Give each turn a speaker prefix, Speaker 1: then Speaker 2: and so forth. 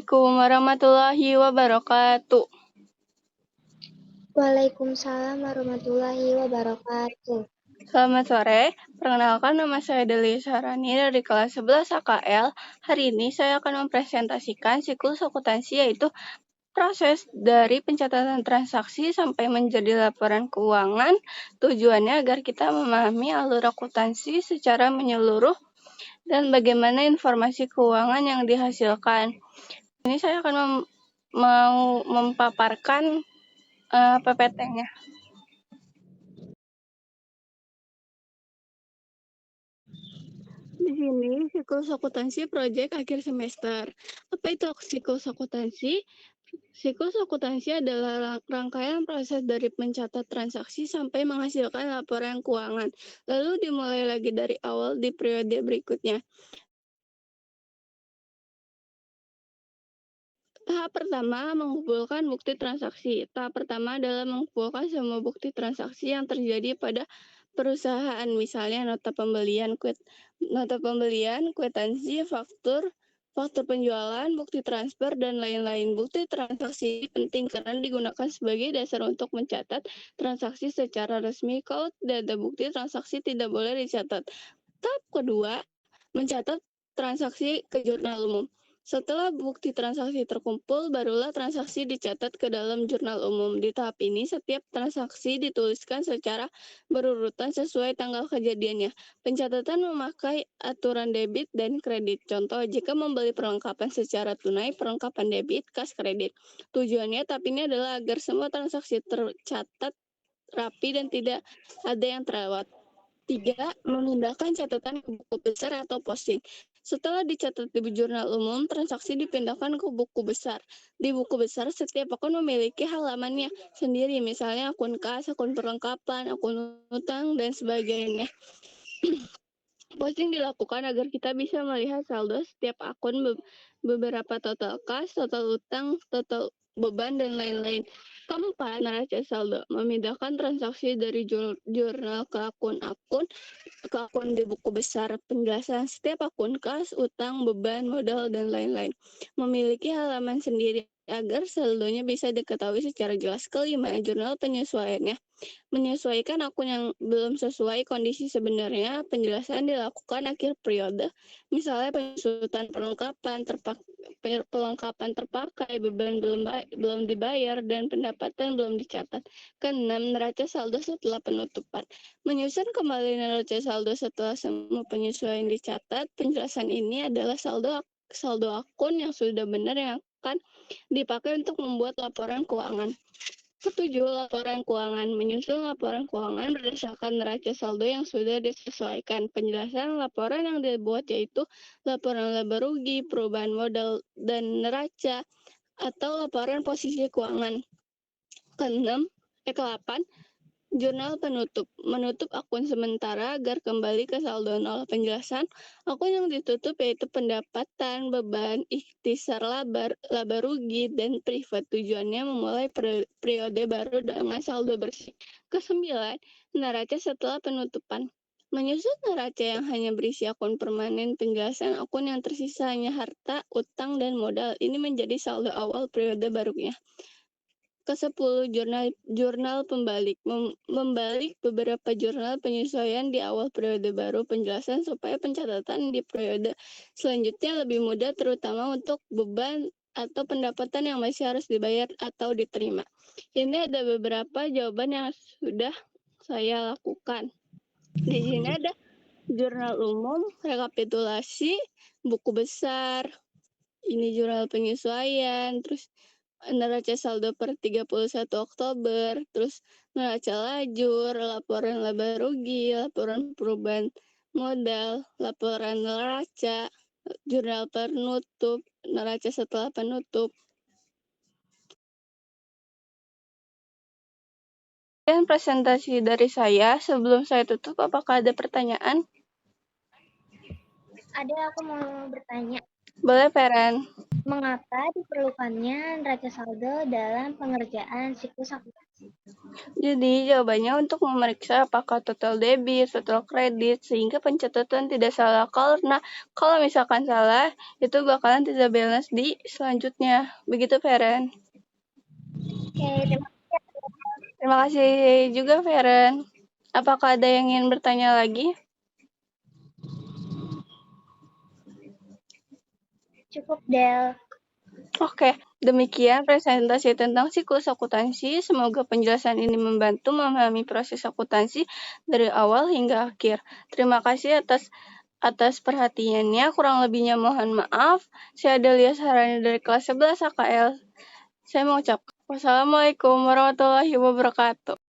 Speaker 1: Assalamualaikum warahmatullahi wabarakatuh.
Speaker 2: Waalaikumsalam warahmatullahi wabarakatuh.
Speaker 1: Selamat sore, perkenalkan nama saya Deli Sarani dari kelas 11 AKL. Hari ini saya akan mempresentasikan siklus akuntansi, yaitu proses dari pencatatan transaksi sampai menjadi laporan keuangan. Tujuannya agar kita memahami alur akuntansi secara menyeluruh dan bagaimana informasi keuangan yang dihasilkan. Ini saya akan mau memaparkan PPT-nya. Di sini siklus akuntansi proyek akhir semester. Apa itu siklus akuntansi? Siklus akuntansi adalah rangkaian proses dari mencatat transaksi sampai menghasilkan laporan keuangan. Lalu dimulai lagi dari awal di periode berikutnya. Tahap pertama, mengumpulkan bukti transaksi. Tahap pertama adalah mengumpulkan semua bukti transaksi yang terjadi pada perusahaan, misalnya nota pembelian, kwitansi, faktur penjualan, bukti transfer, dan lain-lain. Bukti transaksi penting karena digunakan sebagai dasar untuk mencatat transaksi secara resmi. Kalau tidak ada bukti transaksi, tidak boleh dicatat. Tahap kedua, mencatat transaksi ke jurnal umum. Setelah bukti transaksi terkumpul, barulah transaksi dicatat ke dalam jurnal umum. Di tahap ini, setiap transaksi dituliskan secara berurutan sesuai tanggal kejadiannya. Pencatatan memakai aturan debit dan kredit. Contoh, jika membeli perlengkapan secara tunai, perlengkapan debit, kas kredit. Tujuannya tahap ini adalah agar semua transaksi tercatat rapi dan tidak ada yang terlewat. 3. Memindahkan catatan ke buku besar atau posting. Setelah dicatat di jurnal umum, transaksi dipindahkan ke buku besar. Di buku besar, setiap akun memiliki halamannya sendiri, misalnya akun kas, akun perlengkapan, akun utang, dan sebagainya. Posting dilakukan agar kita bisa melihat saldo setiap akun, beberapa total kas, total utang, total beban, dan lain-lain. Keempat, neraca saldo. Memindahkan transaksi dari jurnal ke akun di buku besar. Penjelasan setiap akun kas, utang, beban, modal, dan lain-lain. Memiliki halaman sendiri agar saldonya bisa diketahui secara jelas. Kelima, jurnal penyesuaiannya. Menyesuaikan akun yang belum sesuai kondisi sebenarnya, penjelasan dilakukan akhir periode. Misalnya penyesuaian perlengkapan terpakai, beban belum dibayar, dan pendapatan belum dicatat. Keenam, neraca saldo setelah penutupan. Menyusun kembali neraca saldo setelah semua penyesuaian dicatat. Penjelasan ini adalah saldo akun yang sudah benar yang akan dipakai untuk membuat laporan keuangan. Ketujuh, laporan keuangan. Menyusun laporan keuangan berdasarkan neraca saldo yang sudah disesuaikan. Penjelasan laporan yang dibuat yaitu laporan laba rugi, perubahan modal dan neraca, atau laporan posisi keuangan. Ke-8, jurnal penutup. Menutup akun sementara agar kembali ke saldo nol. Penjelasan akun yang ditutup yaitu pendapatan, beban, ikhtisar laba rugi, dan privat. Tujuannya memulai periode baru dengan saldo bersih. Ke-9, neraca setelah penutupan. Menyusun neraca yang hanya berisi akun permanen. Penjelasan akun yang tersisa hanya harta, utang, dan modal. Ini menjadi saldo awal periode barunya. Ke-10, jurnal pembalik. Membalik beberapa jurnal penyesuaian di awal periode baru. Penjelasan supaya pencatatan di periode selanjutnya lebih mudah, terutama untuk beban atau pendapatan yang masih harus dibayar atau diterima. Ini ada beberapa jawaban yang sudah saya lakukan. Di sini ada jurnal umum, rekapitulasi, buku besar, ini jurnal penyesuaian, terus neraca saldo per 31 Oktober, terus neraca lajur, laporan laba rugi, laporan perubahan modal, laporan neraca, jurnal penutup, neraca setelah penutup. Dan presentasi dari saya. Sebelum saya tutup, apakah ada pertanyaan?
Speaker 2: Ada, aku mau bertanya.
Speaker 1: Boleh, Feren.
Speaker 2: Mengapa diperlukannya neraca saldo dalam pengerjaan siklus akuntansi?
Speaker 1: Jadi, jawabannya untuk memeriksa apakah total debit, total kredit, sehingga pencatatan tidak salah. Kalau misalkan salah, itu bakalan tidak balance di selanjutnya. Begitu, Feren.
Speaker 2: Oke, terima
Speaker 1: Terima kasih juga, Feren. Apakah ada yang ingin bertanya lagi?
Speaker 2: cukup, Del.
Speaker 1: Oke, demikian presentasi tentang siklus akuntansi. Semoga penjelasan ini membantu memahami proses akuntansi dari awal hingga akhir. Terima kasih atas perhatiannya. Kurang lebihnya mohon maaf. Saya Delia Sarani dari kelas 11 AKL. Saya mengucapkan wassalamualaikum warahmatullahi wabarakatuh.